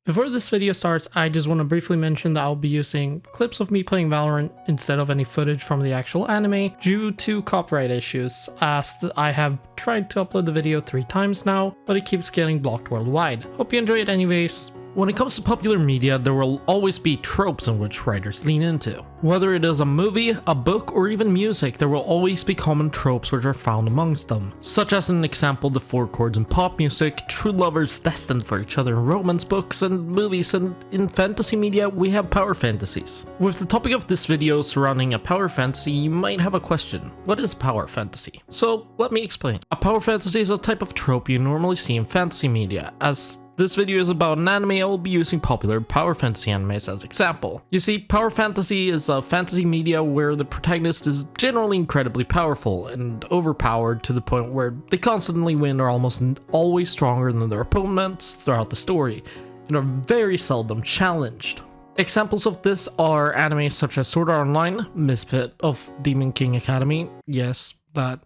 Before this video starts, I just want to briefly mention that I'll be using clips of me playing Valorant instead of any footage from the actual anime due to copyright issues, as I have tried to upload the video 3 times now, but it keeps getting blocked worldwide. Hope you enjoy it anyways. When it comes to popular media, there will always be tropes in which writers lean into. Whether it is a movie, a book, or even music, there will always be common tropes which are found amongst them. Such as an example, the 4 chords in pop music, true lovers destined for each other in romance books and movies, and in fantasy media we have power fantasies. With the topic of this video surrounding a power fantasy, you might have a question. What is power fantasy? So let me explain. A power fantasy is a type of trope you normally see in fantasy media. As this video is about an anime, I will be using popular power fantasy animes as example. You see, power fantasy is a fantasy media where the protagonist is generally incredibly powerful and overpowered to the point where they constantly win or almost always stronger than their opponents throughout the story, and are very seldom challenged. Examples of this are animes such as Sword Art Online, Misfit of Demon King Academy, yes, that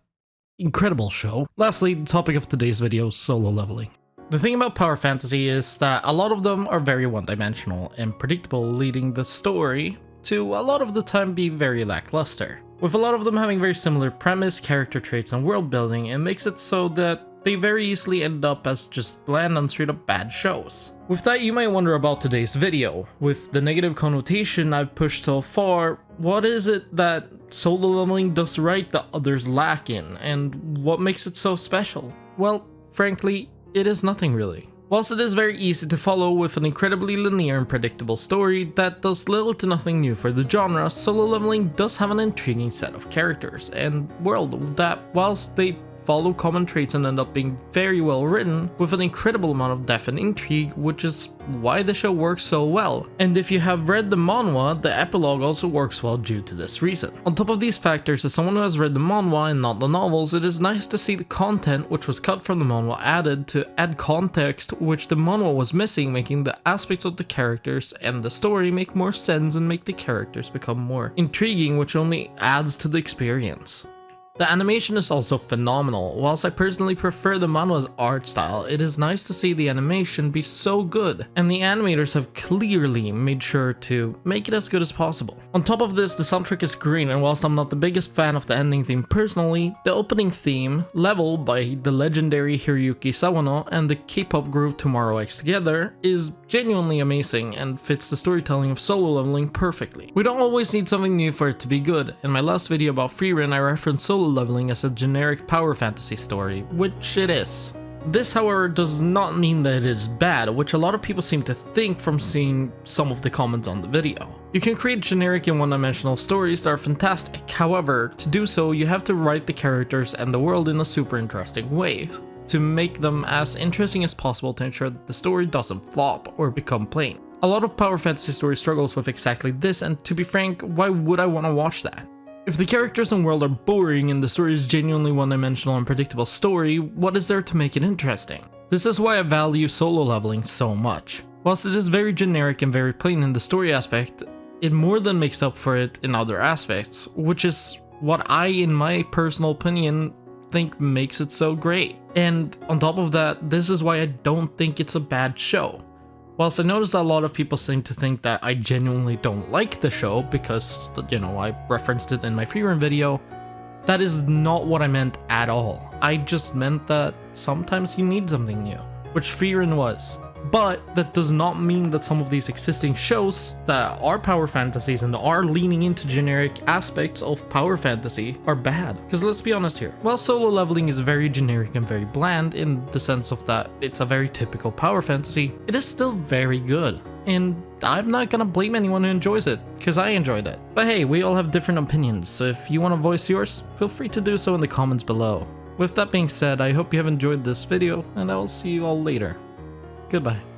incredible show. Lastly, the topic of today's video, solo leveling. The thing about power fantasy is that a lot of them are very one-dimensional and predictable, leading the story to a lot of the time be very lackluster. With a lot of them having very similar premise, character traits, and world building, it makes it so that they very easily end up as just bland and straight up bad shows. With that, you might wonder about today's video. With the negative connotation I've pushed so far, what is it that solo leveling does right that others lack in, and what makes it so special? Well, frankly, it is nothing really. Whilst it is very easy to follow with an incredibly linear and predictable story that does little to nothing new for the genre, solo leveling does have an intriguing set of characters and world that, whilst they follow common traits and end up being very well written, with an incredible amount of depth and intrigue, which is why the show works so well. And if you have read the manhwa, the epilogue also works well due to this reason. On top of these factors, as someone who has read the manhwa and not the novels, it is nice to see the content which was cut from the manhwa added to add context which the manhwa was missing, making the aspects of the characters and the story make more sense and make the characters become more intriguing, which only adds to the experience. The animation is also phenomenal. Whilst I personally prefer the manhwa's art style, it is nice to see the animation be so good, and the animators have clearly made sure to make it as good as possible. On top of this, the soundtrack is great, and whilst I'm not the biggest fan of the ending theme personally, the opening theme, Level by the legendary Hiroyuki Sawano and the K-pop group Tomorrow X Together, is genuinely amazing and fits the storytelling of solo leveling perfectly. We don't always need something new for it to be good. In my last video about Freerun, I referenced solo leveling as a generic power fantasy story, which it is. This, however, does not mean that it is bad, which a lot of people seem to think from seeing some of the comments on the video. You can create generic and one-dimensional stories that are fantastic. However, to do so, you have to write the characters and the world in a super interesting way to make them as interesting as possible to ensure that the story doesn't flop or become plain. A lot of power fantasy stories struggles with exactly this, and to be frank, why would I want to watch that? If the characters and world are boring and the story is genuinely one-dimensional and predictable story, what is there to make it interesting? This is why I value solo leveling so much. Whilst it is very generic and very plain in the story aspect, it more than makes up for it in other aspects, which is what I, in my personal opinion, think makes it so great. And on top of that, this is why I don't think it's a bad show. Whilst I noticed that a lot of people seem to think that I genuinely don't like the show because, you know, I referenced it in my Freerun video, that is not what I meant at all. I just meant that sometimes you need something new, which Freerun was. But that does not mean that some of these existing shows that are power fantasies and are leaning into generic aspects of power fantasy are bad. Because let's be honest here, while solo leveling is very generic and very bland in the sense of that it's a very typical power fantasy, it is still very good. And I'm not gonna blame anyone who enjoys it, because I enjoyed it. But hey, we all have different opinions, so if you want to voice yours, feel free to do so in the comments below. With that being said, I hope you have enjoyed this video, and I will see you all later. Goodbye.